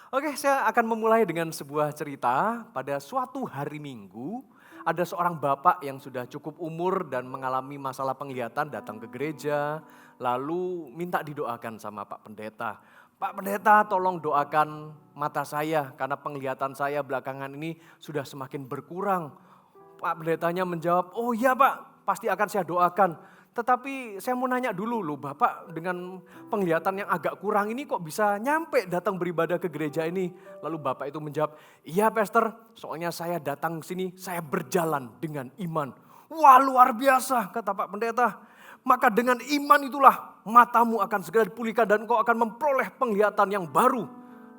Oke, saya akan memulai dengan sebuah cerita. Pada suatu hari Minggu, ada seorang bapak yang sudah cukup umur dan mengalami masalah penglihatan datang ke gereja, lalu minta didoakan sama Pak Pendeta. Pak Pendeta, tolong doakan mata saya karena penglihatan saya belakangan ini sudah semakin berkurang. Pak Pendetanya menjawab, oh iya Pak, pasti akan saya doakan. Tetapi saya mau nanya dulu loh, Bapak dengan penglihatan yang agak kurang ini kok bisa nyampe datang beribadah ke gereja ini? Lalu Bapak itu menjawab, iya Pastor, soalnya saya datang sini, saya berjalan dengan iman. Wah luar biasa, kata Pak Pendeta. Maka dengan iman itulah matamu akan segera dipulihkan dan kau akan memperoleh penglihatan yang baru.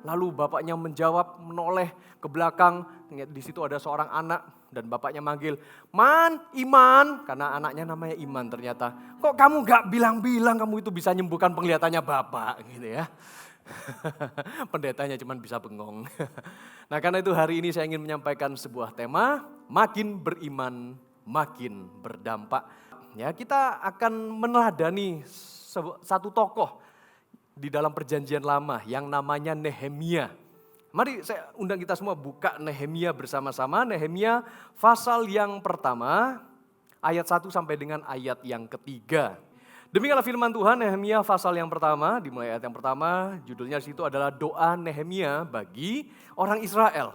Lalu bapaknya menjawab, menoleh ke belakang, di situ ada seorang anak dan bapaknya manggil, Man, Iman, karena anaknya namanya Iman ternyata. Kok kamu gak bilang-bilang kamu itu bisa nyembuhkan penglihatannya bapak gitu ya. Pendetanya cuma bisa bengong. Nah karena itu hari ini saya ingin menyampaikan sebuah tema, makin beriman, makin berdampak. Ya kita akan meneladani satu tokoh di dalam perjanjian lama yang namanya Nehemia. Mari saya undang kita semua buka Nehemia bersama-sama. Nehemia pasal yang pertama, ayat 1 sampai dengan ayat yang ketiga. Demikianlah firman Tuhan, Nehemia pasal yang pertama, dimulai ayat yang pertama, judulnya di situ adalah doa Nehemia bagi orang Israel.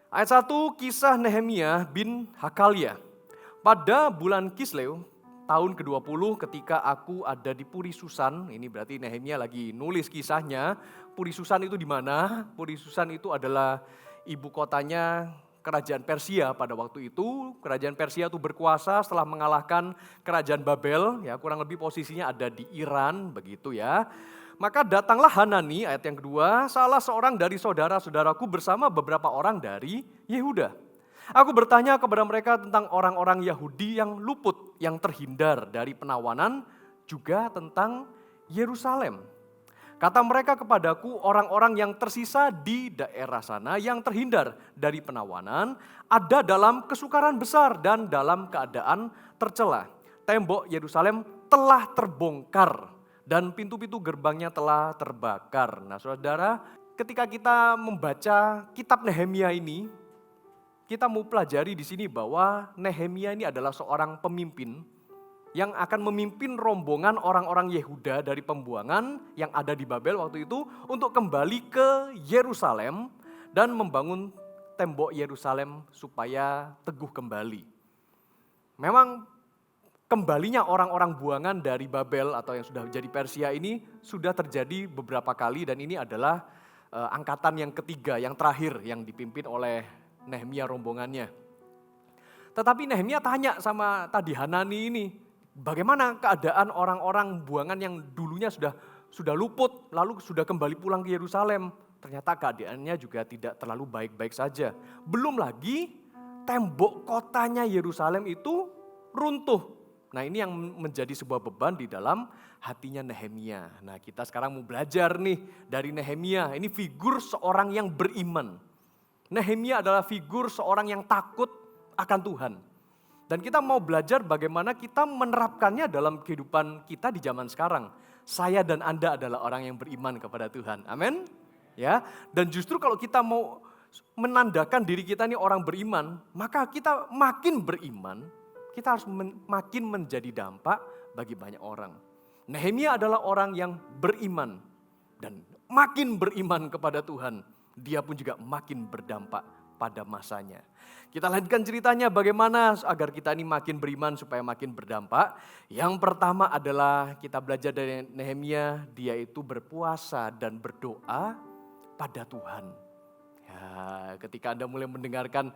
Ayat 1, kisah Nehemia bin Hakalia. Pada bulan Kislew, tahun ke-20 ketika aku ada di Puri Susan, ini berarti Nehemia lagi nulis kisahnya. Puri Susan itu di mana? Puri Susan itu adalah ibu kotanya kerajaan Persia pada waktu itu. Kerajaan Persia itu berkuasa setelah mengalahkan kerajaan Babel, ya kurang lebih posisinya ada di Iran begitu ya. Maka datanglah Hanani, ayat yang kedua, salah seorang dari saudara-saudaraku bersama beberapa orang dari Yehuda. Aku bertanya kepada mereka tentang orang-orang Yahudi yang luput, yang terhindar dari penawanan, juga tentang Yerusalem. Kata mereka kepadaku, orang-orang yang tersisa di daerah sana yang terhindar dari penawanan, ada dalam kesukaran besar dan dalam keadaan tercela. Tembok Yerusalem telah terbongkar dan pintu-pintu gerbangnya telah terbakar. Nah saudara, ketika kita membaca kitab Nehemia ini, kita mau pelajari di sini bahwa Nehemia ini adalah seorang pemimpin yang akan memimpin rombongan orang-orang Yehuda dari pembuangan yang ada di Babel waktu itu untuk kembali ke Yerusalem dan membangun tembok Yerusalem supaya teguh kembali. Memang kembalinya orang-orang buangan dari Babel atau yang sudah jadi Persia ini sudah terjadi beberapa kali dan ini adalah angkatan yang ketiga, yang terakhir yang dipimpin oleh Nehemia rombongannya. Tetapi Nehemia tanya sama tadi Hanani ini, bagaimana keadaan orang-orang buangan yang dulunya sudah luput, lalu sudah kembali pulang ke Yerusalem. Ternyata keadaannya juga tidak terlalu baik-baik saja. Belum lagi tembok kotanya Yerusalem itu runtuh. Nah ini yang menjadi sebuah beban di dalam hatinya Nehemia. Nah kita sekarang mau belajar nih dari Nehemia, ini figur seorang yang beriman. Nehemia adalah figur seorang yang takut akan Tuhan. Dan kita mau belajar bagaimana kita menerapkannya dalam kehidupan kita di zaman sekarang. Saya dan Anda adalah orang yang beriman kepada Tuhan. Amin. Ya. Dan justru kalau kita mau menandakan diri kita ini orang beriman, maka kita makin beriman, kita harus makin menjadi dampak bagi banyak orang. Nehemia adalah orang yang beriman dan makin beriman kepada Tuhan. Dia pun juga makin berdampak pada masanya. Kita lanjutkan ceritanya bagaimana agar kita ini makin beriman supaya makin berdampak. Yang pertama adalah kita belajar dari Nehemia, dia itu berpuasa dan berdoa pada Tuhan. Ya, ketika Anda mulai mendengarkan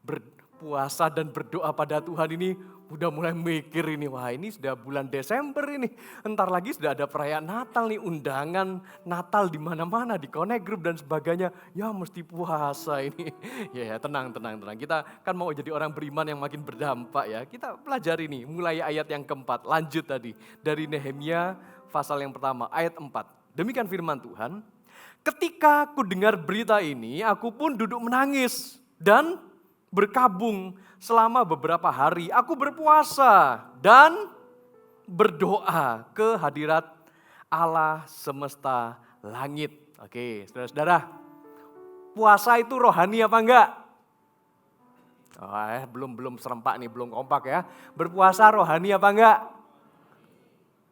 berpuasa dan berdoa pada Tuhan ini, udah mulai mikir ini, wah ini sudah bulan Desember ini. Entar lagi sudah ada perayaan Natal nih, undangan Natal di mana-mana, di Connect Group dan sebagainya. Ya mesti puasa ini. Ya tenang. Kita kan mau jadi orang beriman yang makin berdampak ya. Kita pelajari nih, mulai ayat yang keempat, lanjut tadi. Dari Nehemia pasal yang pertama, ayat 4. Demikian firman Tuhan, ketika aku dengar berita ini, aku pun duduk menangis dan berkabung selama beberapa hari. Aku berpuasa dan berdoa ke hadirat Allah semesta langit. Oke, saudara-saudara, puasa itu rohani apa enggak? Belum serempak nih, belum kompak ya. Berpuasa rohani apa enggak?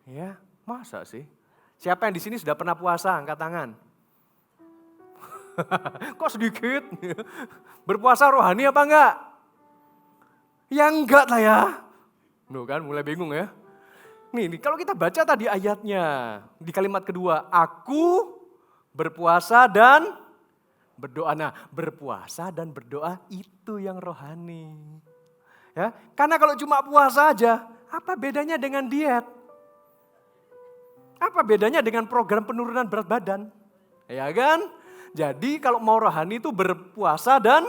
Ya, masa sih? Siapa yang di sini sudah pernah puasa? Angkat tangan. Kok sedikit? Berpuasa rohani apa enggak? Ya enggak lah ya. Loh kan mulai bingung ya. Nih, kalau kita baca tadi ayatnya, di kalimat kedua, aku berpuasa dan berdoa. Nah, berpuasa dan berdoa itu yang rohani. Ya, karena kalau cuma puasa aja, apa bedanya dengan diet? Apa bedanya dengan program penurunan berat badan? Ya kan? Jadi kalau mau rohani itu berpuasa dan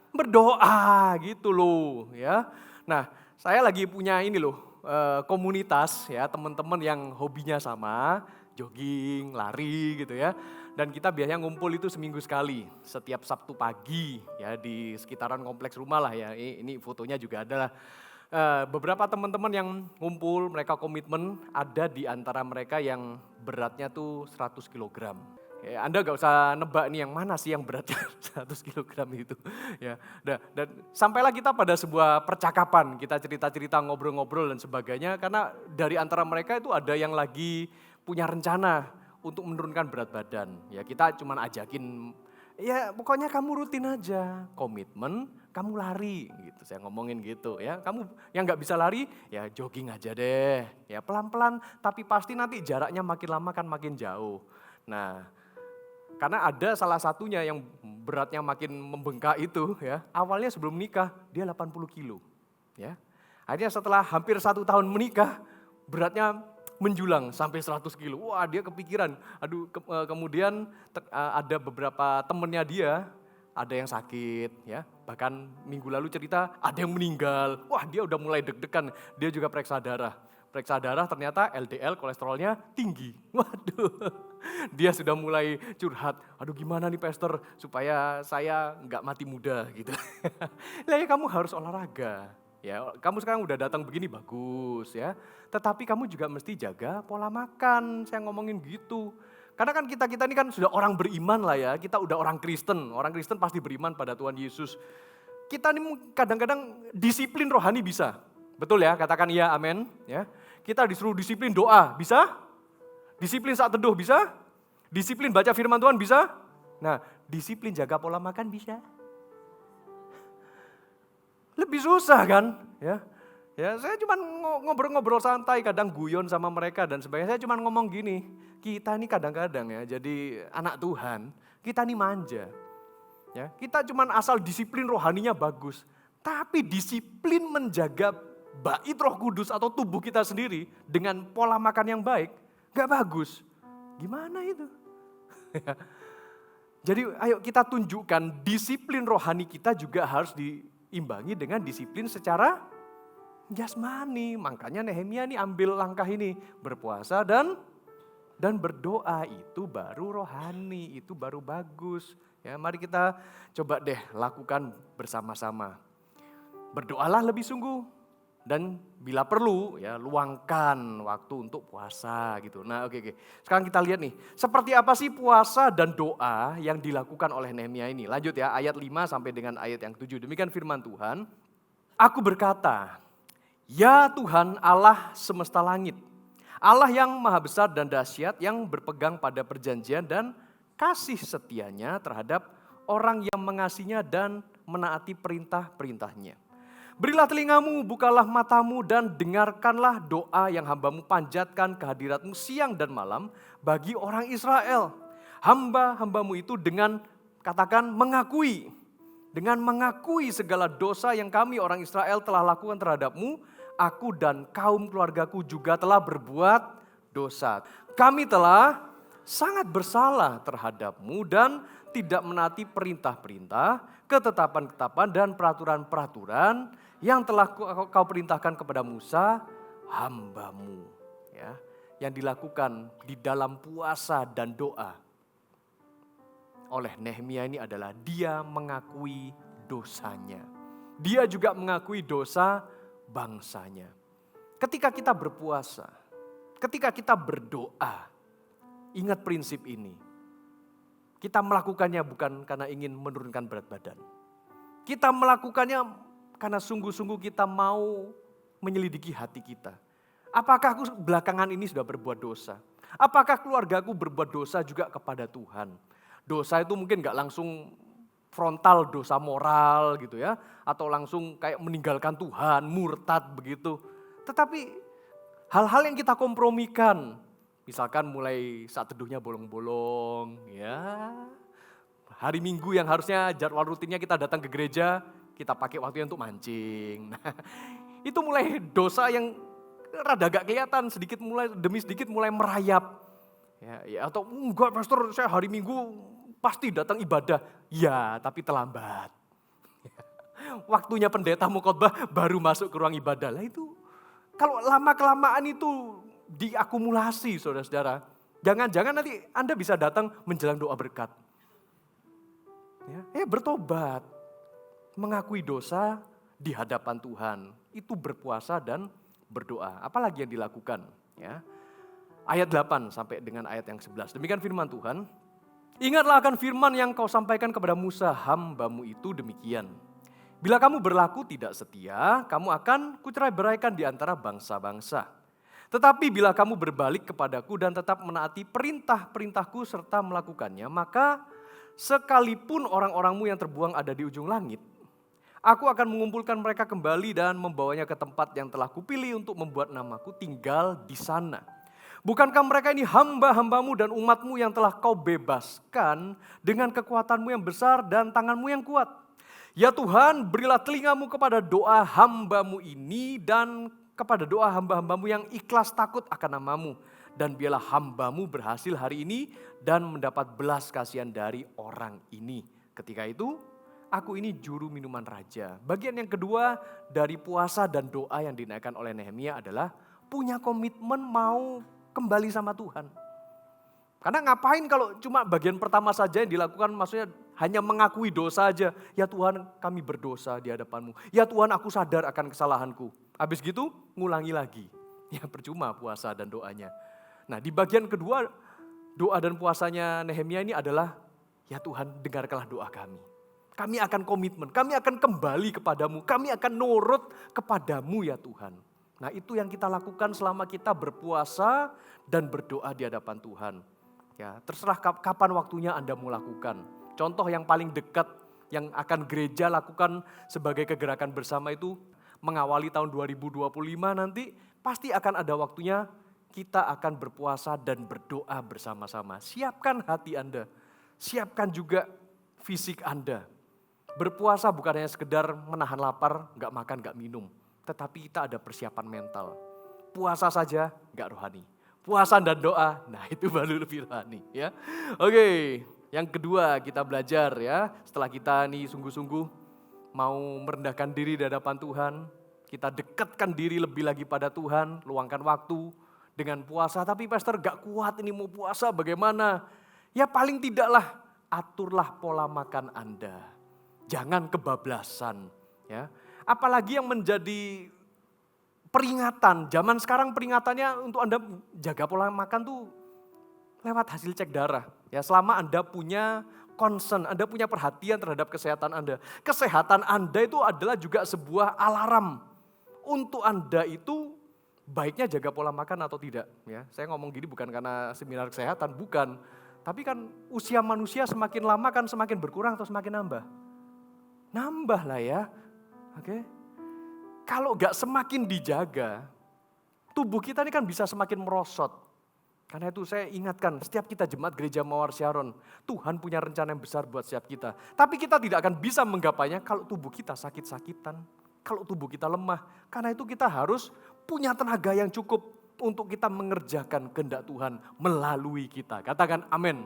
berdoa gitu loh ya. Nah, saya lagi punya ini loh, komunitas ya, teman-teman yang hobinya sama, jogging, lari gitu ya. Dan kita biasanya ngumpul itu seminggu sekali, setiap Sabtu pagi ya di sekitaran kompleks rumah lah ya. Ini fotonya juga ada lah. Beberapa teman-teman yang ngumpul, mereka komitmen, ada di antara mereka yang beratnya tuh 100 kilogram. Ya, Anda gak usah nebak nih yang mana sih yang beratnya 100 kilogram itu. Ya, dan sampailah kita pada sebuah percakapan, kita cerita-cerita, ngobrol-ngobrol dan sebagainya. Karena dari antara mereka itu ada yang lagi punya rencana untuk menurunkan berat badan. Ya kita cuman ajakin, ya pokoknya kamu rutin aja, komitmen, kamu lari gitu, saya ngomongin gitu ya. Kamu yang nggak bisa lari, ya jogging aja deh, ya pelan-pelan, tapi pasti nanti jaraknya makin lama kan makin jauh. Nah, karena ada salah satunya yang beratnya makin membengkak itu ya, awalnya sebelum menikah dia 80 kilo. Ya. Akhirnya setelah hampir 1 tahun menikah, beratnya menjulang sampai 100 kilo. Wah dia kepikiran, kemudian ada beberapa temennya dia, ada yang sakit ya, bahkan minggu lalu cerita ada yang meninggal. Wah dia udah mulai deg-degan, dia juga periksa darah. Periksa darah ternyata LDL kolesterolnya tinggi. Waduh, dia sudah mulai curhat. Aduh gimana nih pastor supaya saya nggak mati muda gitu. Lah ya kamu harus olahraga. Ya, kamu sekarang udah datang begini bagus ya. Tetapi kamu juga mesti jaga pola makan. Saya ngomongin gitu. Karena kan kita ini kan sudah orang beriman lah ya. Kita udah orang Kristen. Orang Kristen pasti beriman pada Tuhan Yesus. Kita ini kadang-kadang disiplin rohani bisa. Betul ya? Katakan iya, amin. Ya. Kita disuruh disiplin doa, bisa? Disiplin saat teduh, bisa? Disiplin baca firman Tuhan, bisa? Nah, disiplin jaga pola makan, bisa? Lebih susah kan? Ya, saya cuma ngobrol-ngobrol santai, kadang guyon sama mereka dan sebagainya. Saya cuma ngomong gini, kita ini kadang-kadang ya, jadi anak Tuhan, kita ini manja. Ya, kita cuma asal disiplin rohaninya bagus, tapi disiplin menjaga bait Roh Kudus atau tubuh kita sendiri dengan pola makan yang baik, gak bagus. Gimana itu? Jadi ayo kita tunjukkan disiplin rohani kita juga harus diimbangi dengan disiplin secara jasmani. Makanya Nehemia ini ambil langkah ini, berpuasa dan berdoa, itu baru rohani, itu baru bagus. Ya, mari kita coba deh lakukan bersama-sama. Berdoalah lebih sungguh dan bila perlu ya luangkan waktu untuk puasa gitu. Nah, oke. Sekarang kita lihat nih, seperti apa sih puasa dan doa yang dilakukan oleh Nehemia ini. Lanjut ya, ayat 5 sampai dengan ayat yang 7. Demikian firman Tuhan. Aku berkata, ya Tuhan Allah semesta langit, Allah yang maha besar dan dahsyat, yang berpegang pada perjanjian dan kasih setianya terhadap orang yang mengasihinya dan menaati perintah-perintahnya. Berilah telingamu, bukalah matamu dan dengarkanlah doa yang hambamu panjatkan kehadiratmu siang dan malam bagi orang Israel. Hamba-hambamu itu dengan katakan mengakui. Dengan mengakui segala dosa yang kami orang Israel telah lakukan terhadapmu, aku dan kaum keluargaku juga telah berbuat dosa. Kami telah sangat bersalah terhadapmu dan tidak menaati perintah-perintah, ketetapan-ketetapan dan peraturan-peraturan yang telah kau perintahkan kepada Musa, hambamu. Ya, yang dilakukan di dalam puasa dan doa oleh Nehemia ini adalah dia mengakui dosanya. Dia juga mengakui dosa bangsanya. Ketika kita berpuasa, ketika kita berdoa, ingat prinsip ini. Kita melakukannya bukan karena ingin menurunkan berat badan. Kita melakukannya karena sungguh-sungguh kita mau menyelidiki hati kita. Apakah aku belakangan ini sudah berbuat dosa? Apakah keluargaku berbuat dosa juga kepada Tuhan? Dosa itu mungkin gak langsung frontal dosa moral gitu ya. Atau langsung kayak meninggalkan Tuhan, murtad begitu. Tetapi hal-hal yang kita kompromikan. Misalkan mulai saat teduhnya bolong-bolong ya. Hari Minggu yang harusnya jadwal rutinnya kita datang ke gereja, kita pakai waktunya untuk mancing. Nah, itu mulai dosa yang rada gak kelihatan, sedikit mulai demi sedikit mulai merayap. Ya, atau enggak pastor, saya hari Minggu pasti datang ibadah. Ya, tapi terlambat. Waktunya pendeta mau khotbah baru masuk ke ruang ibadah. Lah itu kalau lama-kelamaan itu diakumulasi saudara-saudara. Jangan-jangan nanti Anda bisa datang menjelang doa berkat. Ya, bertobat. Mengakui dosa di hadapan Tuhan. Itu berpuasa dan berdoa. Apalagi yang dilakukan. Ya. Ayat 8 sampai dengan ayat yang 11. Demikian firman Tuhan. Ingatlah akan firman yang kau sampaikan kepada Musa hambamu itu demikian. Bila kamu berlaku tidak setia, kamu akan kucerai-beraikan di antara bangsa-bangsa. Tetapi bila kamu berbalik kepadaku dan tetap menaati perintah-perintahku serta melakukannya, maka sekalipun orang-orangmu yang terbuang ada di ujung langit, aku akan mengumpulkan mereka kembali dan membawanya ke tempat yang telah kupilih untuk membuat namaku tinggal di sana. Bukankah mereka ini hamba-hambamu dan umatmu yang telah kau bebaskan dengan kekuatanmu yang besar dan tanganmu yang kuat? Ya Tuhan, berilah telingamu kepada doa hambamu ini dan kepada doa hamba-hambamu yang ikhlas takut akan namamu. Dan biarlah hambamu berhasil hari ini dan mendapat belas kasihan dari orang ini. Ketika itu, aku ini juru minuman raja. Bagian yang kedua dari puasa dan doa yang dinaikkan oleh Nehemia adalah punya komitmen mau kembali sama Tuhan. Karena ngapain kalau cuma bagian pertama saja yang dilakukan, maksudnya hanya mengakui dosa aja. Ya Tuhan, kami berdosa di hadapan-Mu. Ya Tuhan, aku sadar akan kesalahanku. Habis gitu ngulangi lagi. Ya percuma puasa dan doanya. Nah, di bagian kedua doa dan puasanya Nehemia ini adalah, ya Tuhan, dengarkanlah doa kami. Kami akan komitmen, kami akan kembali kepadamu, kami akan nurut kepadamu ya Tuhan. Nah, itu yang kita lakukan selama kita berpuasa dan berdoa di hadapan Tuhan. Ya, terserah kapan waktunya Anda mau lakukan. Contoh yang paling dekat yang akan gereja lakukan sebagai kegerakan bersama itu mengawali tahun 2025 nanti pasti akan ada waktunya kita akan berpuasa dan berdoa bersama-sama. Siapkan hati Anda, siapkan juga fisik Anda. Berpuasa bukan hanya sekedar menahan lapar, gak makan, gak minum. Tetapi kita ada persiapan mental. Puasa saja gak rohani. Puasa dan doa, nah itu baru lebih rohani ya. Oke, yang kedua kita belajar ya. Setelah kita nih sungguh-sungguh mau merendahkan diri di hadapan Tuhan. Kita dekatkan diri lebih lagi pada Tuhan, luangkan waktu dengan puasa. Tapi pastor gak kuat ini mau puasa bagaimana? Ya paling tidaklah aturlah pola makan Anda. Jangan kebablasan ya. Apalagi yang menjadi peringatan, zaman sekarang peringatannya untuk Anda jaga pola makan tuh lewat hasil cek darah. Ya, selama Anda punya concern, Anda punya perhatian terhadap kesehatan Anda. Kesehatan Anda itu adalah juga sebuah alarm untuk Anda itu baiknya jaga pola makan atau tidak. Ya, saya ngomong gini bukan karena seminar kesehatan, bukan. Tapi kan usia manusia semakin lama kan semakin berkurang atau semakin nambah? Nambah lah ya. Oke. Kalau gak semakin dijaga, tubuh kita ini kan bisa semakin merosot. Karena itu saya ingatkan, setiap kita jemaat gereja Mawar Sharon, Tuhan punya rencana yang besar buat setiap kita. Tapi kita tidak akan bisa menggapainya kalau tubuh kita sakit-sakitan, kalau tubuh kita lemah. Karena itu kita harus punya tenaga yang cukup untuk kita mengerjakan kehendak Tuhan melalui kita. Katakan amin.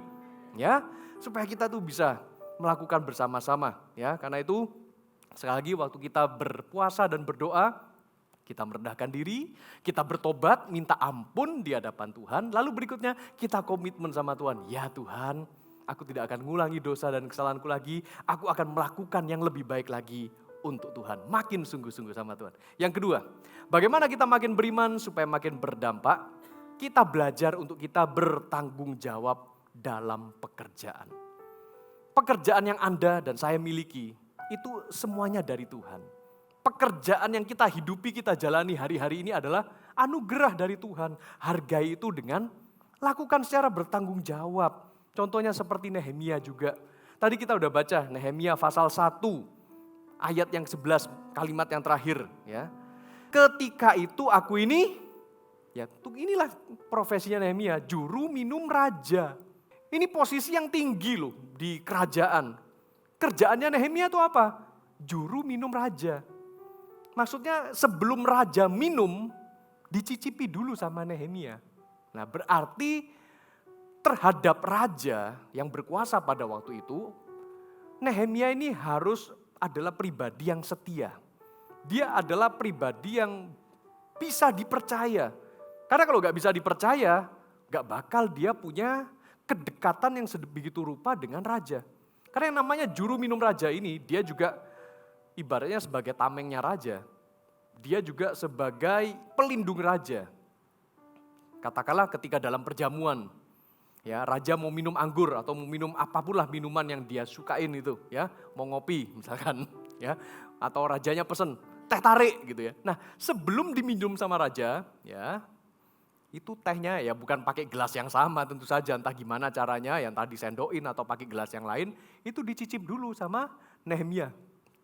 Ya, supaya kita tuh bisa melakukan bersama-sama. Ya, karena itu sekali lagi waktu kita berpuasa dan berdoa, kita merendahkan diri, kita bertobat, minta ampun di hadapan Tuhan. Lalu berikutnya kita komitmen sama Tuhan. Ya Tuhan, aku tidak akan ngulangi dosa dan kesalahanku lagi. Aku akan melakukan yang lebih baik lagi untuk Tuhan. Makin sungguh-sungguh sama Tuhan. Yang kedua, bagaimana kita makin beriman supaya makin berdampak? Kita belajar untuk kita bertanggung jawab dalam pekerjaan. pekerjaan yang Anda dan saya miliki, itu semuanya dari Tuhan. Pekerjaan yang kita hidupi, kita jalani hari-hari ini adalah anugerah dari Tuhan. Hargai itu dengan lakukan secara bertanggung jawab. Contohnya seperti Nehemia juga. Tadi kita udah baca Nehemia pasal 1, ayat yang 11, kalimat yang terakhir. Ya. Ketika itu aku ini, ya inilah profesinya Nehemia, juru minum raja. Ini posisi yang tinggi loh di kerajaan. Kerjaannya Nehemia itu apa? Juru minum raja. Maksudnya sebelum raja minum, dicicipi dulu sama Nehemia. Nah berarti terhadap raja yang berkuasa pada waktu itu, Nehemia ini harus adalah pribadi yang setia. Dia adalah pribadi yang bisa dipercaya. Karena kalau gak bisa dipercaya, gak bakal dia punya kedekatan yang begitu rupa dengan raja. Karena yang namanya juru minum raja ini, dia juga ibaratnya sebagai tamengnya raja. Dia juga sebagai pelindung raja. Katakanlah ketika dalam perjamuan, ya raja mau minum anggur atau mau minum apapun lah minuman yang dia sukain itu, ya mau ngopi misalkan, ya atau rajanya pesen teh tarik gitu ya. Nah sebelum diminum sama raja, ya itu tehnya ya bukan pakai gelas yang sama tentu saja, entah gimana caranya, yang tadi sendokin atau pakai gelas yang lain, itu dicicip dulu sama Nehemia.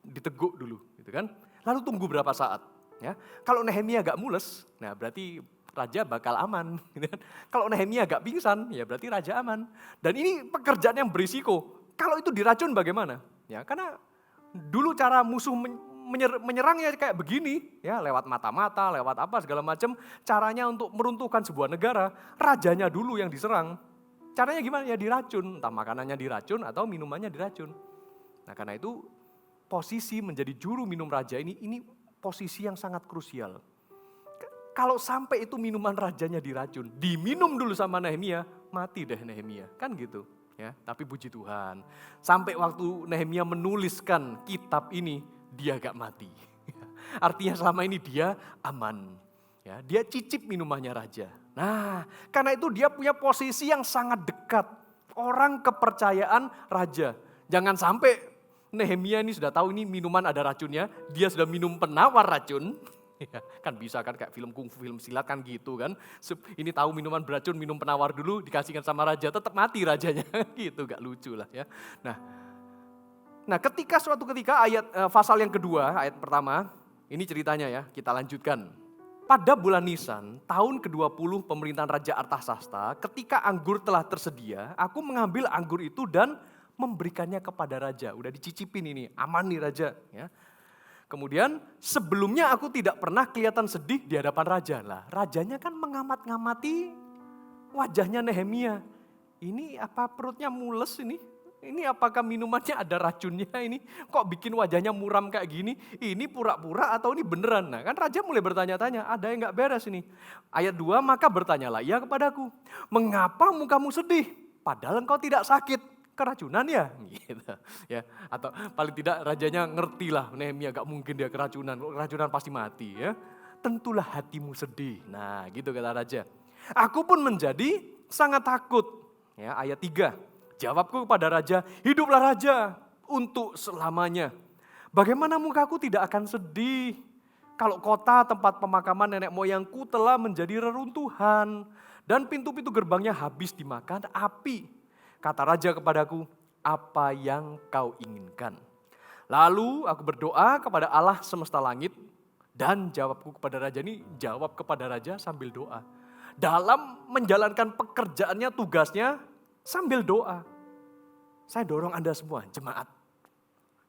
Diteguk dulu gitu kan. Lalu tunggu berapa saat. Ya. Kalau Nehemia gak mules, nah berarti raja bakal aman. Gitu kan. Kalau Nehemia gak pingsan, ya berarti raja aman. Dan ini pekerjaan yang berisiko. Kalau itu diracun bagaimana? Ya, karena dulu cara musuh menyerangnya kayak begini, ya lewat mata-mata, lewat apa segala macam. Caranya untuk meruntuhkan sebuah negara, rajanya dulu yang diserang. Caranya gimana? Ya diracun, entah makanannya diracun atau minumannya diracun. Nah karena itu posisi menjadi juru minum raja ini posisi yang sangat krusial. Kalau sampai itu minuman rajanya diracun, diminum dulu sama Nehemia, mati deh Nehemia, kan gitu. Ya, tapi puji Tuhan, sampai waktu Nehemia menuliskan kitab ini, dia gak mati. Artinya selama ini dia aman. Ya, dia cicip minumannya raja. Nah, karena itu dia punya posisi yang sangat dekat. Orang kepercayaan raja. Jangan sampai Nehemia ini sudah tahu ini minuman ada racunnya, dia sudah minum penawar racun. Ya, kan bisa kan kayak film kungfu, film silat kan gitu kan. Ini tahu minuman beracun, minum penawar dulu, dikasihkan sama raja, tetap mati rajanya. Gitu, gak lucu lah ya. Nah ketika suatu ketika pasal yang kedua, ayat pertama, ini ceritanya ya, kita lanjutkan. Pada bulan Nisan, tahun ke-20 pemerintahan Raja Artasasta, ketika anggur telah tersedia, aku mengambil anggur itu dan memberikannya kepada raja. Udah dicicipin ini, aman nih raja. Ya. Kemudian sebelumnya aku tidak pernah kelihatan sedih di hadapan raja. Lah, rajanya kan mengamat-ngamati wajahnya Nehemia. Ini apa perutnya mules ini? Ini apakah minumannya ada racunnya ini? Kok bikin wajahnya muram kayak gini? Ini pura-pura atau ini beneran? Nah kan raja mulai bertanya-tanya, ada yang gak beres ini. Ayat 2, maka bertanyalah ia kepadaku, mengapa mukamu sedih? Padahal engkau tidak sakit. Keracunan ya? Gitu. Ya. Atau paling tidak rajanya ngerti lah, Nehemia gak mungkin dia keracunan. Keracunan pasti mati ya. Tentulah hatimu sedih. Nah gitu kata raja. Aku pun menjadi sangat takut. Ya, ayat 3. Jawabku kepada raja, hiduplah raja untuk selamanya. Bagaimana mukaku tidak akan sedih kalau kota tempat pemakaman nenek moyangku telah menjadi reruntuhan dan pintu-pintu gerbangnya habis dimakan api. Kata raja kepadaku, apa yang kau inginkan? Lalu aku berdoa kepada Allah semesta langit dan jawabku kepada raja ini, jawab kepada raja sambil doa. Dalam menjalankan pekerjaannya, tugasnya sambil doa. Saya dorong Anda semua, jemaat.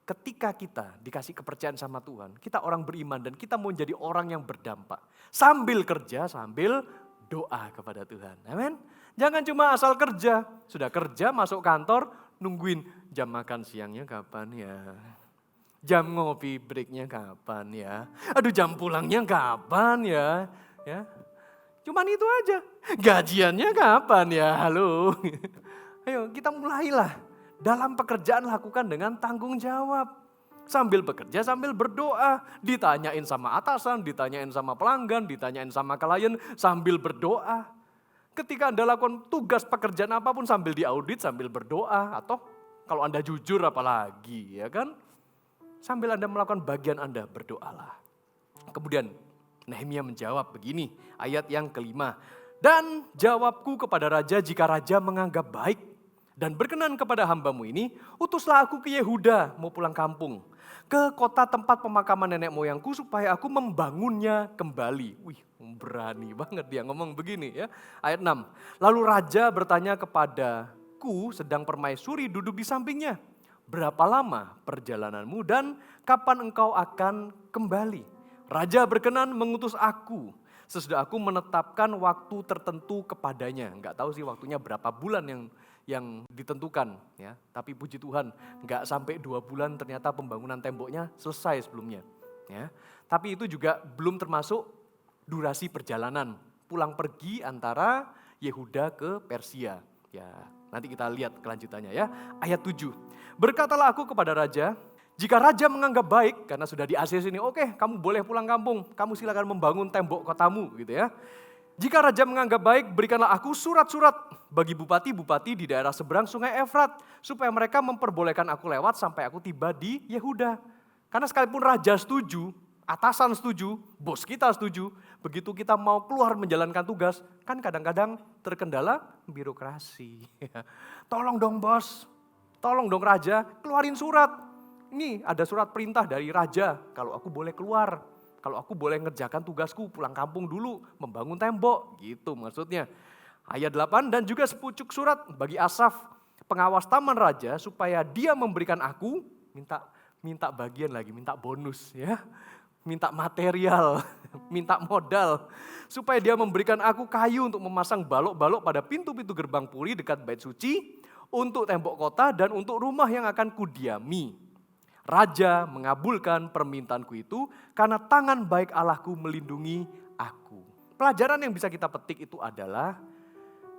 Ketika kita dikasih kepercayaan sama Tuhan, kita orang beriman dan kita mau jadi orang yang berdampak. Sambil kerja, sambil doa kepada Tuhan. Amin. Jangan cuma asal kerja. Sudah kerja, masuk kantor, nungguin jam makan siangnya kapan ya. Jam ngopi breaknya kapan ya. Aduh jam pulangnya kapan ya. Ya. Cuman itu aja. Gajiannya kapan ya, halo. Ayo kita mulailah. Dalam pekerjaan lakukan dengan tanggung jawab. Sambil bekerja, sambil berdoa. Ditanyain sama atasan, ditanyain sama pelanggan, ditanyain sama klien, sambil berdoa. Ketika Anda lakukan tugas pekerjaan apapun sambil diaudit, sambil berdoa. Atau Kalau Anda jujur apalagi, ya kan? Sambil Anda melakukan bagian Anda, berdoalah. Kemudian Nehemia menjawab begini, ayat yang kelima. Dan jawabku kepada raja, jika raja menganggap baik dan berkenan kepada hambamu ini, utuslah aku ke Yehuda, mau pulang kampung. Ke kota tempat pemakaman nenek moyangku supaya aku membangunnya kembali. Wih, berani banget dia ngomong begini ya. Ayat 6. Lalu raja bertanya kepadaku, sedang permaisuri duduk di sampingnya. Berapa lama perjalananmu dan kapan engkau akan kembali? Raja berkenan mengutus aku. Sesudah aku menetapkan waktu tertentu kepadanya. Enggak tahu sih waktunya berapa bulan yang ditentukan, ya. Tapi puji Tuhan, enggak sampai 2 bulan ternyata pembangunan temboknya selesai sebelumnya, ya. Tapi itu juga belum termasuk durasi perjalanan pulang pergi antara Yehuda ke Persia. Ya, nanti kita lihat kelanjutannya ya. Ayat 7. Berkatalah aku kepada raja, jika raja menganggap baik, karena sudah di ACC ini, oke, kamu boleh pulang kampung, kamu silakan membangun tembok kotamu gitu ya. Jika raja menganggap baik, berikanlah aku surat-surat bagi bupati-bupati di daerah seberang sungai Efrat, supaya mereka memperbolehkan aku lewat sampai aku tiba di Yehuda. Karena sekalipun raja setuju, atasan setuju, bos kita setuju, begitu kita mau keluar menjalankan tugas, kan kadang-kadang terkendala birokrasi. Tolong dong bos, tolong dong raja, keluarin surat. Ini ada surat perintah dari raja, kalau aku boleh keluar. Kalau aku boleh ngerjakan tugasku, pulang kampung dulu, membangun tembok, gitu maksudnya. Ayat 8, dan juga sepucuk surat bagi Asaf, pengawas taman raja, supaya dia memberikan aku, minta bagian lagi, minta bonus ya. Minta material, minta modal. Supaya dia memberikan aku kayu untuk memasang balok-balok pada pintu-pintu gerbang puri dekat bait suci, untuk tembok kota dan untuk rumah yang akan kudiami. Raja mengabulkan permintaanku itu karena tangan baik Allahku melindungi aku. Pelajaran yang bisa kita petik itu adalah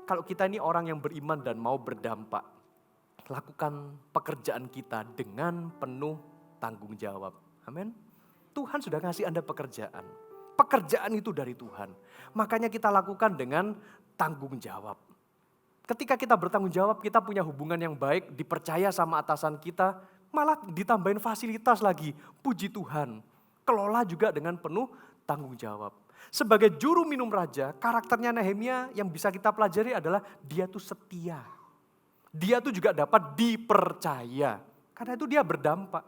kalau kita ini orang yang beriman dan mau berdampak, lakukan pekerjaan kita dengan penuh tanggung jawab. Amin. Tuhan sudah ngasih Anda pekerjaan. Pekerjaan itu dari Tuhan. Makanya kita lakukan dengan tanggung jawab. Ketika kita bertanggung jawab, kita punya hubungan yang baik, dipercaya sama atasan kita, malah ditambahin fasilitas lagi, puji Tuhan. Kelola juga dengan penuh tanggung jawab. Sebagai juru minum raja, karakternya Nehemia yang bisa kita pelajari adalah dia tuh setia. Dia tuh juga dapat dipercaya. Karena itu dia berdampak.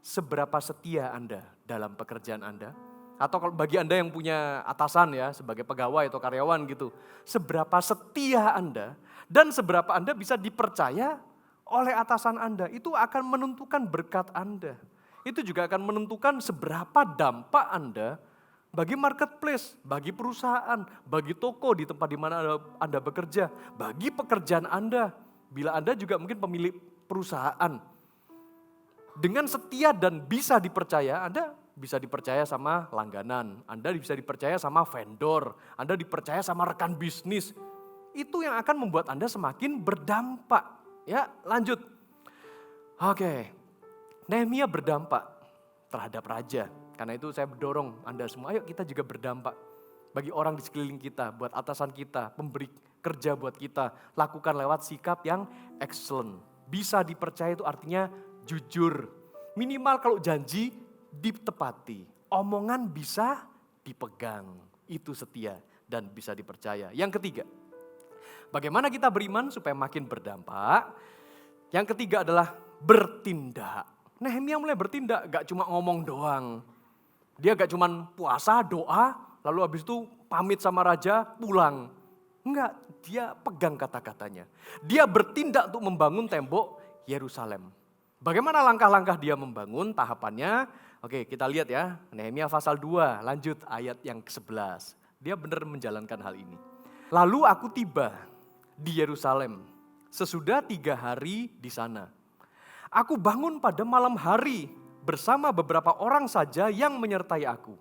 Seberapa setia Anda dalam pekerjaan Anda? Atau kalau bagi Anda yang punya atasan ya, sebagai pegawai atau karyawan gitu. Seberapa setia Anda dan seberapa Anda bisa dipercaya oleh atasan Anda, itu akan menentukan berkat Anda. Itu juga akan menentukan seberapa dampak Anda bagi marketplace, bagi perusahaan, bagi toko di tempat di mana Anda bekerja, bagi pekerjaan Anda. Bila Anda juga mungkin pemilik perusahaan, dengan setia dan bisa dipercaya, Anda bisa dipercaya sama langganan, Anda bisa dipercaya sama vendor, Anda dipercaya sama rekan bisnis. Itu yang akan membuat Anda semakin berdampak. Ya, lanjut. Oke, Nehemia berdampak terhadap raja. Karena itu saya mendorong Anda semua, ayo kita juga berdampak. Bagi orang di sekeliling kita, buat atasan kita, pemberi kerja buat kita. Lakukan lewat sikap yang excellent. Bisa dipercaya itu artinya jujur. Minimal kalau janji ditepati. Omongan bisa dipegang. Itu setia dan bisa dipercaya. Yang ketiga, bagaimana kita beriman supaya makin berdampak? Yang ketiga adalah bertindak. Nehemia mulai bertindak, gak cuma ngomong doang. Dia gak cuma puasa, doa, lalu habis itu pamit sama raja, pulang. Enggak, dia pegang kata-katanya. Dia bertindak untuk membangun tembok Yerusalem. Bagaimana langkah-langkah dia membangun, tahapannya? Oke, kita lihat ya, Nehemia pasal 2, lanjut ayat yang ke-11. Dia benar menjalankan hal ini. Lalu aku tiba di Yerusalem sesudah 3 hari di sana. Aku bangun pada malam hari bersama beberapa orang saja yang menyertai aku.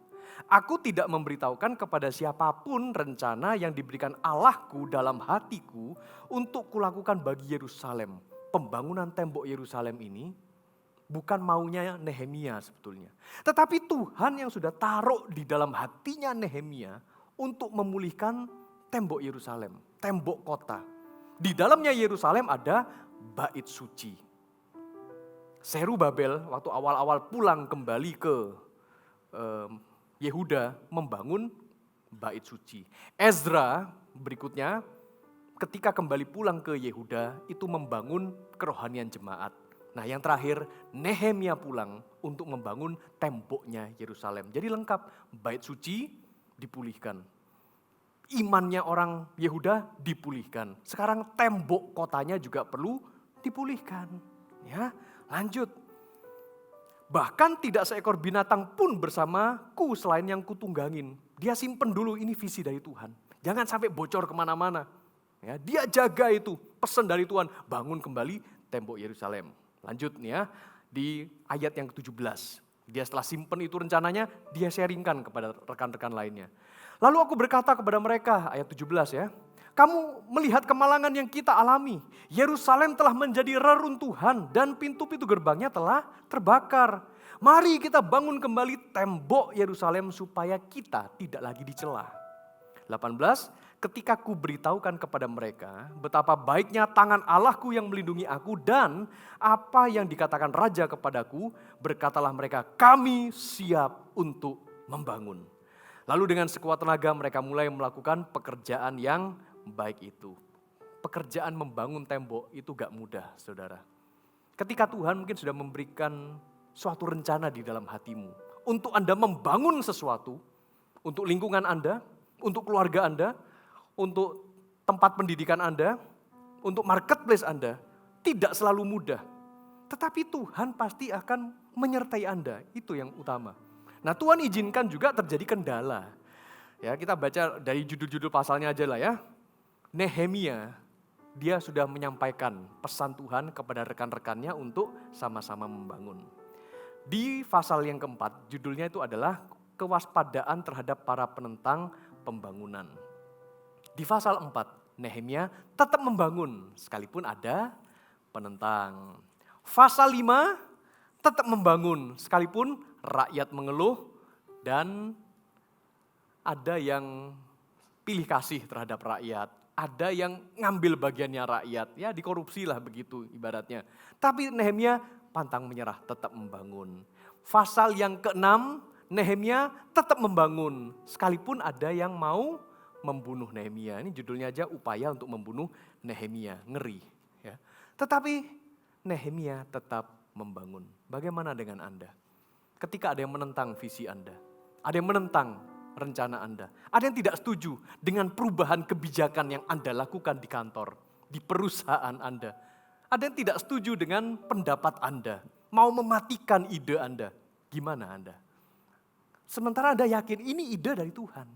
Aku tidak memberitahukan kepada siapapun rencana yang diberikan Allahku dalam hatiku untuk kulakukan bagi Yerusalem. Pembangunan tembok Yerusalem ini bukan maunya Nehemia sebetulnya. Tetapi Tuhan yang sudah taruh di dalam hatinya Nehemia untuk memulihkan tembok Yerusalem, tembok kota. Di dalamnya Yerusalem ada bait suci. Zerubabel waktu awal-awal pulang kembali ke Yehuda membangun bait suci. Ezra berikutnya ketika kembali pulang ke Yehuda itu membangun kerohanian jemaat. Nah yang terakhir Nehemia pulang untuk membangun temboknya Yerusalem. Jadi lengkap, bait suci dipulihkan. Imannya orang Yehuda dipulihkan. Sekarang tembok kotanya juga perlu dipulihkan. Ya, lanjut. Bahkan tidak seekor binatang pun bersamaku selain yang kutunggangin. Dia simpen dulu, ini visi dari Tuhan. Jangan sampai bocor kemana-mana. Ya, dia jaga itu, pesan dari Tuhan. Bangun kembali tembok Yerusalem. Lanjut nih ya, di ayat yang ke-17. Dia setelah simpen itu rencananya, dia sharingkan kepada rekan-rekan lainnya. Lalu aku berkata kepada mereka, ayat 17 ya. Kamu melihat kemalangan yang kita alami. Yerusalem telah menjadi reruntuhan dan pintu-pintu gerbangnya telah terbakar. Mari kita bangun kembali tembok Yerusalem supaya kita tidak lagi dicela. 18, ketika ku beritahukan kepada mereka betapa baiknya tangan Allahku yang melindungi aku dan apa yang dikatakan raja kepadaku, berkatalah mereka, kami siap untuk membangun. Lalu dengan sekuat tenaga mereka mulai melakukan pekerjaan yang baik itu. Pekerjaan membangun tembok itu gak mudah, saudara. Ketika Tuhan mungkin sudah memberikan suatu rencana di dalam hatimu. Untuk Anda membangun sesuatu, untuk lingkungan Anda, untuk keluarga Anda, untuk tempat pendidikan Anda, untuk marketplace Anda, tidak selalu mudah. Tetapi Tuhan pasti akan menyertai Anda, itu yang utama. Nah Tuhan izinkan juga terjadi kendala. Ya kita baca dari judul-judul pasalnya aja lah ya. Nehemia, dia sudah menyampaikan pesan Tuhan kepada rekan-rekannya untuk sama-sama membangun. Di pasal yang keempat, judulnya itu adalah kewaspadaan terhadap para penentang pembangunan. Di pasal 4, Nehemia tetap membangun sekalipun ada penentang. Pasal 5, tetap membangun sekalipun rakyat mengeluh dan ada yang pilih kasih terhadap rakyat. Ada yang ngambil bagiannya rakyat, ya dikorupsi lah begitu ibaratnya. Tapi Nehemia pantang menyerah, tetap membangun. Pasal yang ke-6, Nehemia tetap membangun. Sekalipun ada yang mau membunuh Nehemia. Ini judulnya aja upaya untuk membunuh Nehemia, ngeri. Ya. Tetapi Nehemia tetap membangun. Bagaimana dengan Anda? Ketika ada yang menentang visi Anda, ada yang menentang rencana Anda, ada yang tidak setuju dengan perubahan kebijakan yang Anda lakukan di kantor, di perusahaan Anda, ada yang tidak setuju dengan pendapat Anda, mau mematikan ide Anda, gimana Anda? Sementara Anda yakin ini ide dari Tuhan.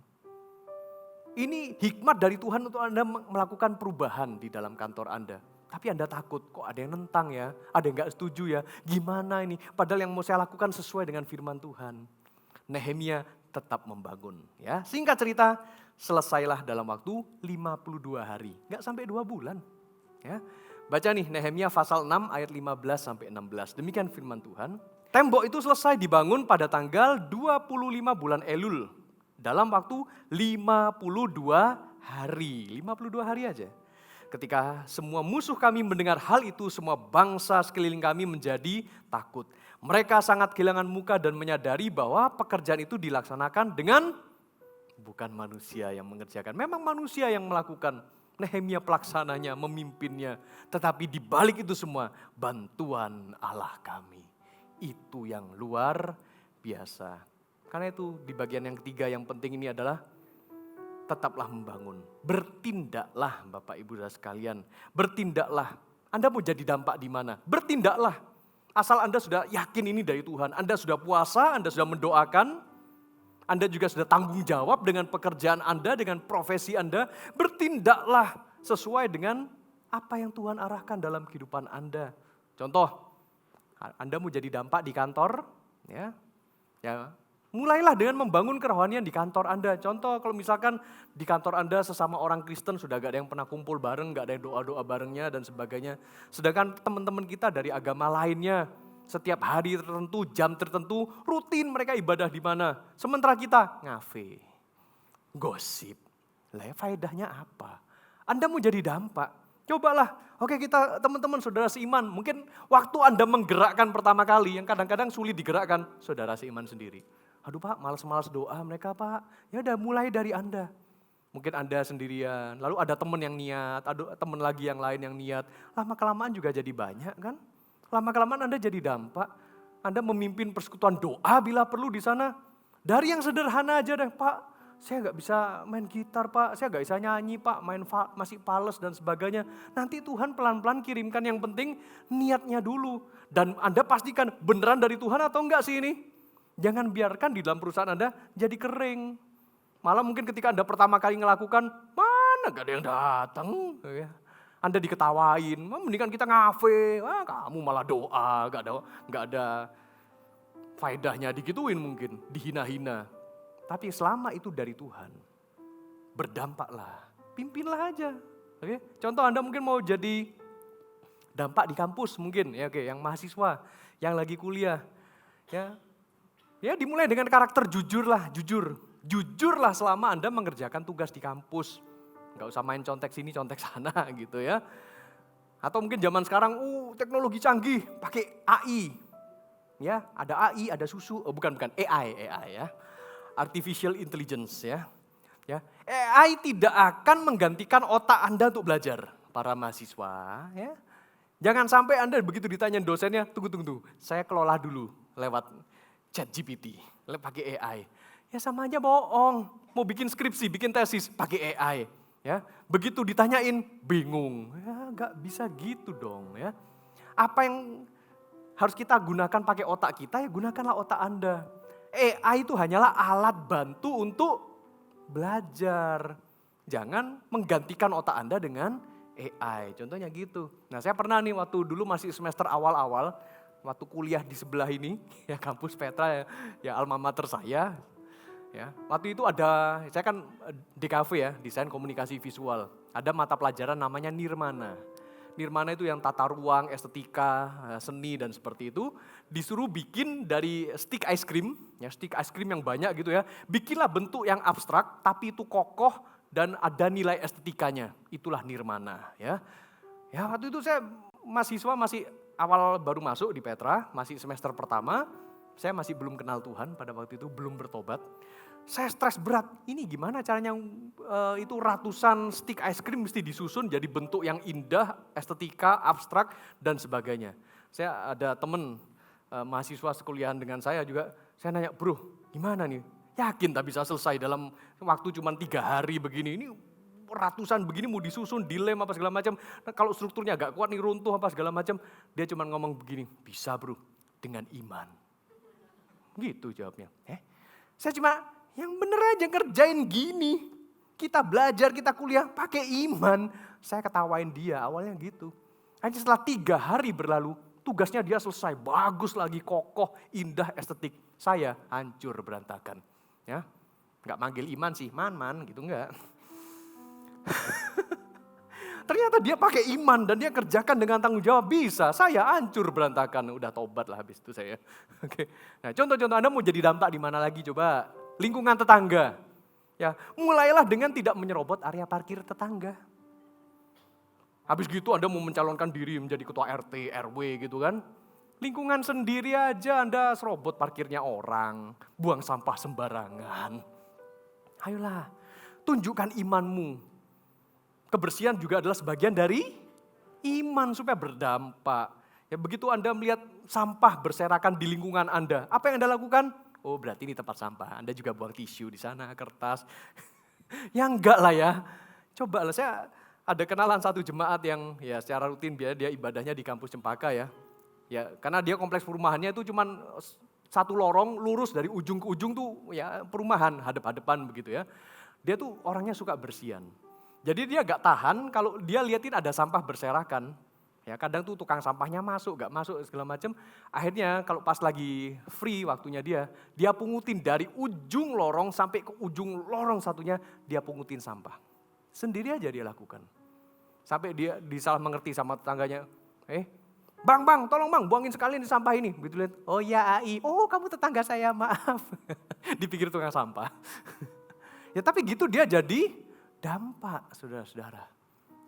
Ini hikmat dari Tuhan untuk Anda melakukan perubahan di dalam kantor Anda. Tapi Anda takut, kok ada yang nentang ya, ada yang gak setuju ya, gimana ini? Padahal yang mau saya lakukan sesuai dengan firman Tuhan. Nehemia tetap membangun. Ya, singkat cerita, selesailah dalam waktu 52 hari. Gak sampai 2 bulan. Ya. Baca nih Nehemia pasal 6 ayat 15 sampai 16. Demikian firman Tuhan. Tembok itu selesai dibangun pada tanggal 25 bulan Elul. Dalam waktu 52 hari. 52 hari aja. Ketika semua musuh kami mendengar hal itu, semua bangsa sekeliling kami menjadi takut. Mereka sangat kehilangan muka dan menyadari bahwa pekerjaan itu dilaksanakan dengan bukan manusia yang mengerjakan. Memang manusia yang melakukan, Nehemia pelaksananya, memimpinnya. Tetapi di balik itu semua, bantuan Allah kami. Itu yang luar biasa. Karena itu di bagian yang ketiga yang penting ini adalah tetaplah membangun. Bertindaklah Bapak Ibu dan sekalian. Bertindaklah. Anda mau jadi dampak di mana? Bertindaklah. Asal Anda sudah yakin ini dari Tuhan. Anda sudah puasa, Anda sudah mendoakan. Anda juga sudah tanggung jawab dengan pekerjaan Anda, dengan profesi Anda. Bertindaklah sesuai dengan apa yang Tuhan arahkan dalam kehidupan Anda. Contoh, Anda mau jadi dampak di kantor, ya. Mulailah dengan membangun kerohanian di kantor Anda. Contoh kalau misalkan di kantor Anda sesama orang Kristen sudah gak ada yang pernah kumpul bareng, gak ada yang doa-doa barengnya dan sebagainya. Sedangkan teman-teman kita dari agama lainnya setiap hari tertentu, jam tertentu, rutin mereka ibadah di mana. Sementara kita ngafe, gosip. Lah faedahnya apa? Anda mau jadi dampak. Cobalah, oke kita teman-teman saudara seiman, mungkin waktu Anda menggerakkan pertama kali yang kadang-kadang sulit digerakkan, saudara seiman sendiri. Aduh Pak, malas-malas doa mereka Pak, ya udah mulai dari Anda. Mungkin Anda sendirian, lalu ada teman yang niat, ada teman lagi yang lain yang niat. Lama-kelamaan juga jadi banyak kan, lama-kelamaan Anda jadi dampak. Anda memimpin persekutuan doa bila perlu di sana. Dari yang sederhana aja deh, Pak, saya nggak bisa main gitar Pak, saya nggak bisa nyanyi Pak, masih pales dan sebagainya. Nanti Tuhan pelan-pelan kirimkan, yang penting niatnya dulu. Dan Anda pastikan beneran dari Tuhan atau enggak sih ini. Jangan biarkan di dalam perusahaan Anda jadi kering. Malah mungkin ketika Anda pertama kali ngelakukan, mana gak ada yang datang. Anda diketawain, mendingan kita ngafe, kamu malah doa, gak ada faedahnya, digituin mungkin, dihina-hina. Tapi selama itu dari Tuhan, berdampaklah, pimpinlah aja. Oke? Contoh Anda mungkin mau jadi dampak di kampus mungkin, ya oke, yang mahasiswa, yang lagi kuliah, ya dimulai dengan karakter jujurlah selama Anda mengerjakan tugas di kampus, nggak usah main contek sini contek sana gitu ya. Atau mungkin zaman sekarang, teknologi canggih, pakai AI, ya ada AI, ada susu, bukan AI ya. Artificial intelligence ya. AI tidak akan menggantikan otak Anda untuk belajar, para mahasiswa ya. Jangan sampai Anda begitu ditanya dosennya, tunggu, saya kelola dulu lewat ChatGPT, pakai AI. Ya sama aja bohong, mau bikin skripsi, bikin tesis, pakai AI. Ya, begitu ditanyain, bingung. Ya gak bisa gitu dong ya. Apa yang harus kita gunakan pakai otak kita, ya gunakanlah otak Anda. AI itu hanyalah alat bantu untuk belajar. Jangan menggantikan otak Anda dengan AI, contohnya gitu. Nah saya pernah nih waktu dulu masih semester awal-awal, waktu kuliah di sebelah ini, ya kampus Petra ya alma mater saya. Ya, waktu itu saya kan DKV ya, desain komunikasi visual. Ada mata pelajaran namanya Nirmana. Nirmana itu yang tata ruang, estetika, seni dan seperti itu. Disuruh bikin dari stick ice cream yang banyak gitu ya. Bikinlah bentuk yang abstrak tapi itu kokoh dan ada nilai estetikanya. Itulah Nirmana ya. Ya waktu itu saya mahasiswa masih awal baru masuk di Petra, masih semester pertama. Saya masih belum kenal Tuhan pada waktu itu, belum bertobat. Saya stres berat, ini gimana caranya itu ratusan stick ice cream mesti disusun jadi bentuk yang indah, estetika, abstrak, dan sebagainya. Saya ada teman mahasiswa sekuliahan dengan saya juga, saya nanya, bro gimana nih? Yakin tak bisa selesai dalam waktu cuma 3 hari begini, ini ratusan begini mau disusun, dilem apa segala macam. Nah, kalau strukturnya agak kuat nih runtuh apa segala macam, dia cuma ngomong begini, bisa bro, dengan iman. Gitu jawabnya. Saya cuma, yang bener aja ngerjain gini. Kita belajar, kita kuliah pakai iman. Saya ketawain dia, awalnya gitu. Hanya setelah 3 hari berlalu, tugasnya dia selesai. Bagus lagi, kokoh, indah, estetik. Saya hancur berantakan. Ya, nggak manggil iman sih, man gitu enggak. Ternyata dia pakai iman dan dia kerjakan dengan tanggung jawab, bisa. Saya hancur berantakan, udah tobat lah habis itu saya. Oke. Nah, contoh-contoh Anda mau jadi dampak di mana lagi coba? Lingkungan tetangga. Ya, mulailah dengan tidak menyerobot area parkir tetangga. Habis gitu Anda mau mencalonkan diri menjadi ketua RT, RW gitu kan. Lingkungan sendiri aja Anda serobot parkirnya orang, buang sampah sembarangan. Ayolah, tunjukkan imanmu. Kebersihan juga adalah sebagian dari iman supaya berdampak. Ya, begitu Anda melihat sampah berserakan di lingkungan Anda, apa yang Anda lakukan? Oh berarti ini tempat sampah, Anda juga buang tisu di sana, kertas. Ya enggak lah ya, coba lah, saya ada kenalan satu jemaat yang ya secara rutin dia ibadahnya di kampus Cempaka ya. Ya karena dia kompleks perumahannya itu cuman satu lorong lurus dari ujung ke ujung tuh ya perumahan, hadap-hadapan begitu ya. Dia tuh orangnya suka bersihan. Jadi dia gak tahan kalau dia liatin ada sampah berserakan. Ya kadang tuh tukang sampahnya masuk, gak masuk segala macam. Akhirnya kalau pas lagi free waktunya dia pungutin dari ujung lorong sampai ke ujung lorong satunya, dia pungutin sampah. Sendiri aja dia lakukan. Sampai dia disalah mengerti sama tetangganya, Bang, tolong bang, buangin sekalian di sampah ini. Begitu lihat, oh ya Ai, oh kamu tetangga saya, maaf. Dipikir tukang sampah. Ya tapi gitu dia jadi dampak, saudara-saudara.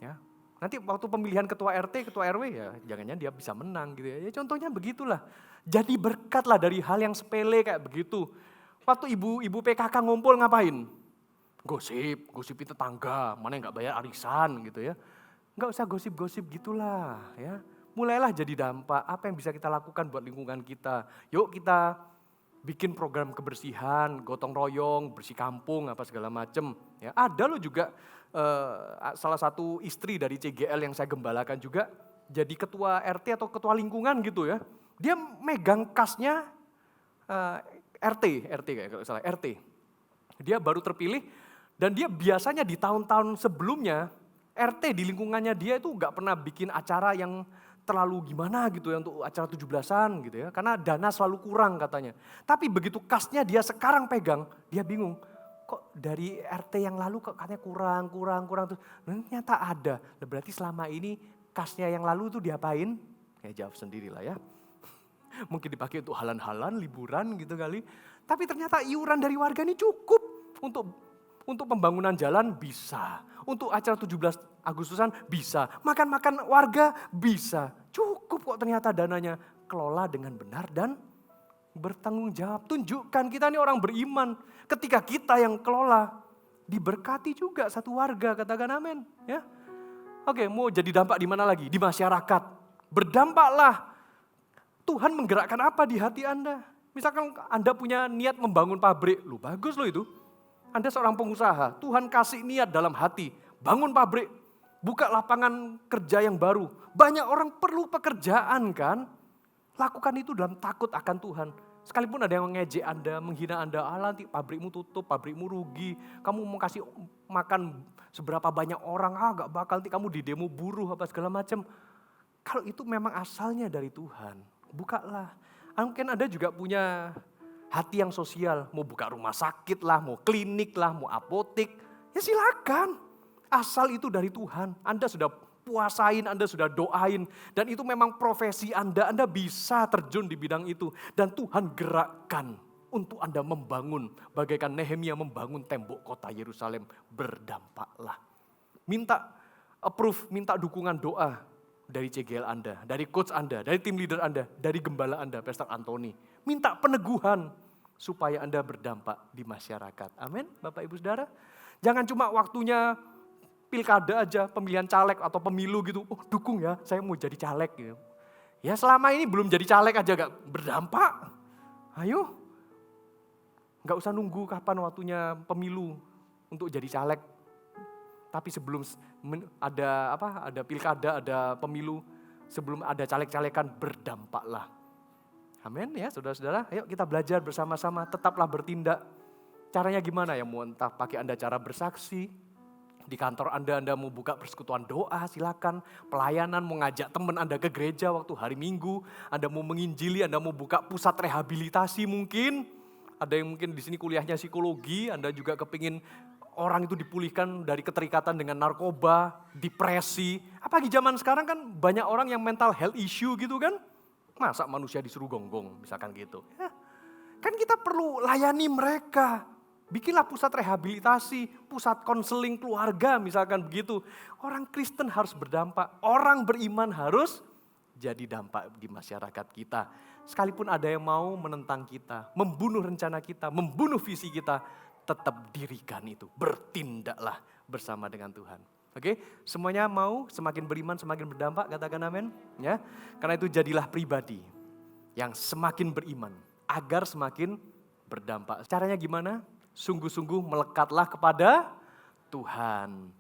Ya, Nanti waktu pemilihan ketua RT, ketua RW ya jangan-jangan dia bisa menang gitu ya. Ya contohnya begitulah. Jadi berkat lah dari hal yang sepele kayak begitu. Waktu ibu PKK ngumpul ngapain? Gosipin tetangga, mana yang gak bayar arisan gitu ya. Gak usah gosip-gosip gitulah ya. Mulailah jadi dampak, apa yang bisa kita lakukan buat lingkungan kita. Yuk kita bikin program kebersihan, gotong royong, bersih kampung, apa segala macem. Ya, ada loh juga salah satu istri dari CGL yang saya gembalakan juga jadi ketua RT atau ketua lingkungan gitu ya. Dia megang kasnya RT kayak kalau salah RT. Dia baru terpilih dan dia biasanya di tahun-tahun sebelumnya RT di lingkungannya dia itu nggak pernah bikin acara yang terlalu gimana gitu ya untuk acara 17-an gitu ya. Karena dana selalu kurang katanya. Tapi begitu kasnya dia sekarang pegang, dia bingung. Kok dari RT yang lalu kok katanya kurang terus ternyata ada. Berarti selama ini kasnya yang lalu tuh diapain? Ya jawab sendirilah ya. Mungkin dipakai untuk halan-halan, liburan gitu kali. Tapi ternyata iuran dari warga ini cukup untuk pembangunan jalan bisa. Untuk acara 17 Agustusan bisa. Makan-makan warga bisa. Cukup kok ternyata dananya. Kelola dengan benar dan bertanggung jawab. Tunjukkan kita ini orang beriman. Ketika kita yang kelola, diberkati juga satu warga, katakan amin. Ya. Oke, mau jadi dampak di mana lagi? Di masyarakat. Berdampaklah. Tuhan menggerakkan apa di hati Anda? Misalkan Anda punya niat membangun pabrik, bagus loh itu. Anda seorang pengusaha, Tuhan kasih niat dalam hati, bangun pabrik, buka lapangan kerja yang baru. Banyak orang perlu pekerjaan kan? Lakukan itu dalam takut akan Tuhan. Sekalipun ada yang mengejek Anda, menghina Anda, nanti pabrikmu tutup, pabrikmu rugi, kamu mau kasih makan seberapa banyak orang, gak bakal, nanti kamu di demo buruh apa segala macam. Kalau itu memang asalnya dari Tuhan, bukalah. Mungkin Anda juga punya hati yang sosial, mau buka rumah sakit lah, mau klinik lah, mau apotek, ya silakan. Asal itu dari Tuhan, Anda sudah puasain, Anda sudah doain. Dan itu memang profesi Anda bisa terjun di bidang itu. Dan Tuhan gerakkan untuk Anda membangun. Bagaikan Nehemia membangun tembok kota Yerusalem, berdampaklah. Minta approve, minta dukungan doa dari CGL Anda, dari coach Anda, dari tim leader Anda, dari gembala Anda, Pastor Anthony. Minta peneguhan supaya Anda berdampak di masyarakat. Amin, Bapak Ibu Saudara. Jangan cuma waktunya pilkada aja, pemilihan caleg atau pemilu gitu, dukung ya, saya mau jadi caleg gitu. Ya selama ini belum jadi caleg aja gak berdampak. Ayo, gak usah nunggu kapan waktunya pemilu untuk jadi caleg. Tapi sebelum ada pilkada, ada pemilu, sebelum ada caleg-calegan, berdampaklah. Amin ya saudara-saudara, ayo kita belajar bersama-sama, tetaplah bertindak. Caranya gimana ya, mau entah pakai Anda cara bersaksi, di kantor Anda mau buka persekutuan doa, silakan. Pelayanan, mau ngajak teman Anda ke gereja waktu hari Minggu. Anda mau menginjili, Anda mau buka pusat rehabilitasi mungkin. Ada yang mungkin di sini kuliahnya psikologi, Anda juga kepingin orang itu dipulihkan dari keterikatan dengan narkoba, depresi. Apalagi zaman sekarang kan banyak orang yang mental health issue gitu kan. Masa manusia disuruh gonggong, misalkan gitu. Ya, kan kita perlu layani mereka. Bikinlah pusat rehabilitasi, pusat konseling keluarga misalkan begitu. Orang Kristen harus berdampak, orang beriman harus jadi dampak di masyarakat kita. Sekalipun ada yang mau menentang kita, membunuh rencana kita, membunuh visi kita, tetap dirikan itu, bertindaklah bersama dengan Tuhan. Oke, semuanya mau semakin beriman, semakin berdampak, katakan amin. Ya, karena itu jadilah pribadi yang semakin beriman, agar semakin berdampak. Caranya gimana? Sungguh-sungguh melekatlah kepada Tuhan.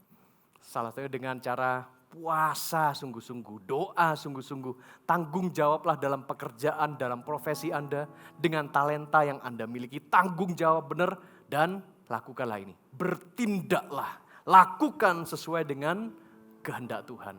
Salah satunya dengan cara puasa sungguh-sungguh, doa sungguh-sungguh. Tanggung jawablah dalam pekerjaan, dalam profesi Anda. Dengan talenta yang Anda miliki, tanggung jawab benar dan lakukanlah ini. Bertindaklah, lakukan sesuai dengan kehendak Tuhan.